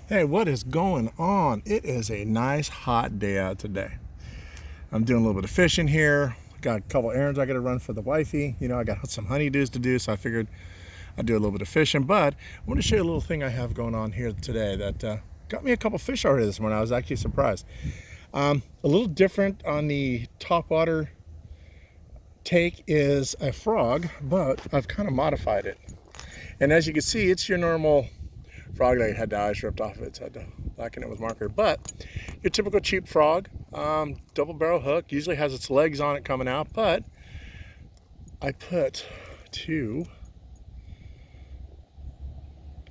Hey, what is going on? It is a nice hot day out today. I'm doing a little bit of fishing here. Got a couple errands I got to run for the wifey. I got some honeydews to do, so I figured I'd do a little bit of fishing. But I want to show you a little thing I have going on here today that got me a couple fish already this morning. I was actually surprised. A little different on the topwater take is a frog, but I've kind of modified it. And as you can see, it's your normal frog that had the eyes ripped off of it, so I had to blacken it with marker. But your typical cheap frog, double barrel hook, usually has its legs on it coming out, but I put two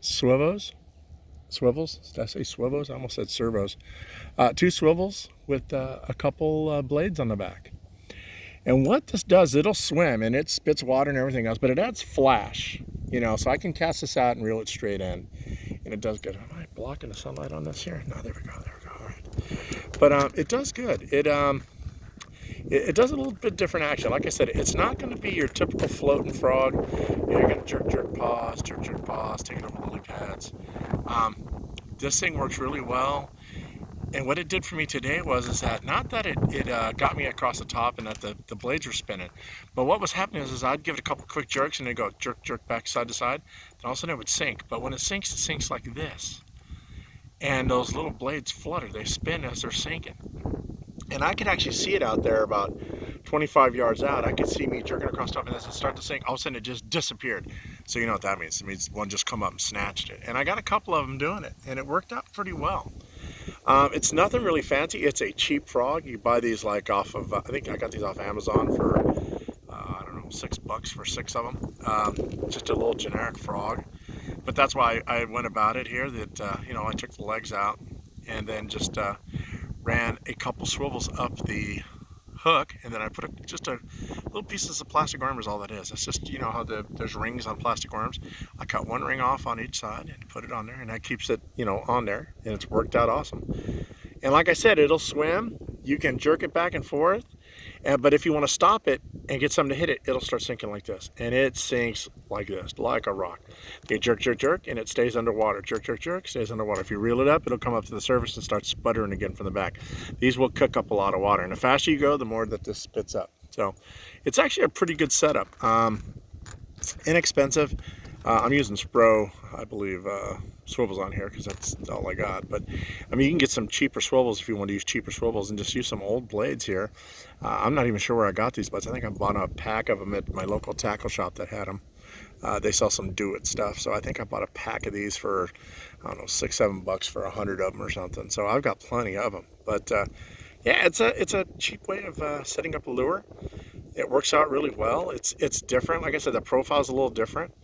swivels. Did I say swivels? I almost said servos. Two swivels with a couple blades on the back. And what this does, it'll swim and it spits water and everything else, but it adds flash, so I can cast this out and reel it straight in. And it does good. Am I blocking the sunlight on this here? No, there we go. All right. But it does good. It does a little bit different action. Like I said, it's not going to be your typical floating frog. You're going to jerk paws, take it over lily pads. This thing works really well. And what it did for me today was that not that it got me across the top and that the blades were spinning, but what was happening is I'd give it a couple quick jerks and it'd go jerk back side to side, then all of a sudden it would sink. But when it sinks like this, and those little blades flutter, they spin as they're sinking. And I could actually see it out there about 25 yards out. I could see me jerking across the top, and as it started to sink, all of a sudden it just disappeared. So you know what that means. It means one just come up and snatched it. And I got a couple of them doing it, and it worked out pretty well. It's nothing really fancy. It's a cheap frog. You buy these like off of, I think I got these off Amazon for, I don't know, $6 for 6 of them. Just a little generic frog. But that's why I went about it here, that, I took the legs out and then just ran a couple swivels up the hook, and then I put just a little pieces of plastic worm is all that is. It's just, how there's rings on plastic worms. I cut one ring off on each side and put it on there, and that keeps it, on there, and it's worked out awesome. And like I said, it'll swim. You can jerk it back and forth, but if you want to stop it and get something to hit it, it'll start sinking like this, and it sinks like this, like a rock. You jerk, and it stays underwater. Jerk, stays underwater. If you reel it up, it'll come up to the surface and start sputtering again from the back. These will cook up a lot of water, and the faster you go, the more that this spits up. So it's actually a pretty good setup. It's inexpensive. I'm using Spro, I believe, swivels on here because that's all I got. But I mean, you can get some cheaper swivels if you want to use cheaper swivels, and just use some old blades here. I'm not even sure where I got these, but I think I bought a pack of them at my local tackle shop that had them. They sell some do-it stuff, so I think I bought a pack of these for, I don't know, $6-7 for 100 of them or something. So I've got plenty of them. But yeah, it's a cheap way of setting up a lure. It works out really well. It's different. Like I said, the profile's a little different.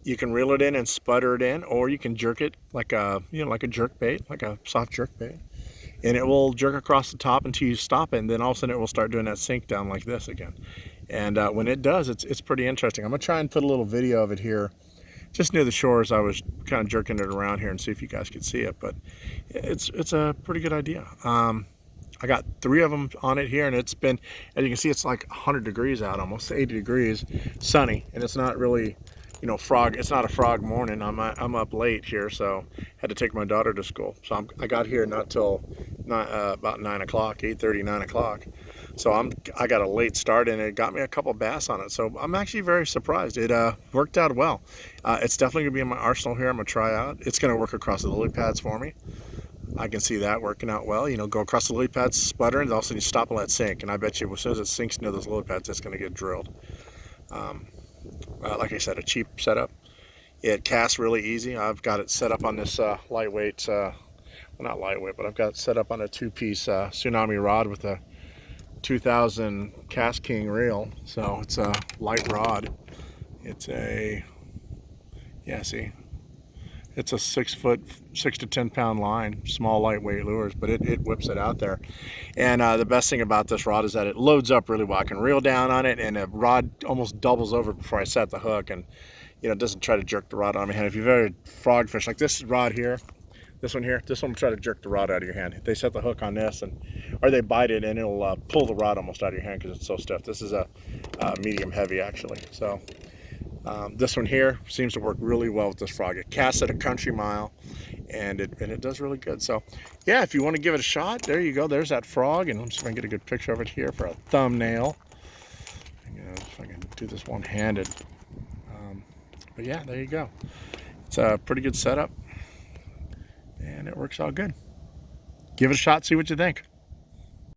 You can reel it in and sputter it in, or you can jerk it like a jerk bait, like a soft jerk bait, and it will jerk across the top until you stop it, and then all of a sudden it will start doing that sink down like this again. And when it does, it's pretty interesting. I'm gonna try and put a little video of it here, just near the shores. I was kind of jerking it around here and see if you guys could see it, but it's a pretty good idea. I got 3 of them on it here, and it's been, as you can see, it's like 100 degrees out, almost 80 degrees, sunny, and it's not really, frog. It's not a frog morning. I'm up late here, so had to take my daughter to school. So I got here not till about 9 o'clock, 8:30, 9 o'clock. So I got a late start, and it got me a couple bass on it. So I'm actually very surprised. It worked out well. It's definitely gonna be in my arsenal here. I'm gonna try out. It's gonna work across the lily pads for me. I can see that working out well. Go across the lily pads, sputter, and all of a sudden you stop and let it sink. And I bet you as soon as it sinks near those lily pads, it's going to get drilled. Like I said, a cheap setup. It casts really easy. I've got it set up on this lightweight, well, not lightweight, but I've got it set up on a 2-piece Tsunami rod with a 2000 Cast King reel. So it's a light rod. It's a, yeah, see, it's a 6 to 10 pound line, small lightweight lures, but it whips it out there. And the best thing about this rod is that it loads up really well. I can reel down on it, and the rod almost doubles over before I set the hook, and it doesn't try to jerk the rod out of my hand. If you've ever frog fish, like this rod here, this one will try to jerk the rod out of your hand. They set the hook on this, or they bite it, and it'll pull the rod almost out of your hand because it's so stiff. This is a medium heavy, actually. So This one here seems to work really well with this frog. It casts at a country mile, and it does really good. So yeah, if you want to give it a shot, there you go. There's that frog, and I'm just going to get a good picture of it here for a thumbnail. If I can do this one-handed. But yeah, there you go. It's a pretty good setup, and it works out good. Give it a shot, see what you think.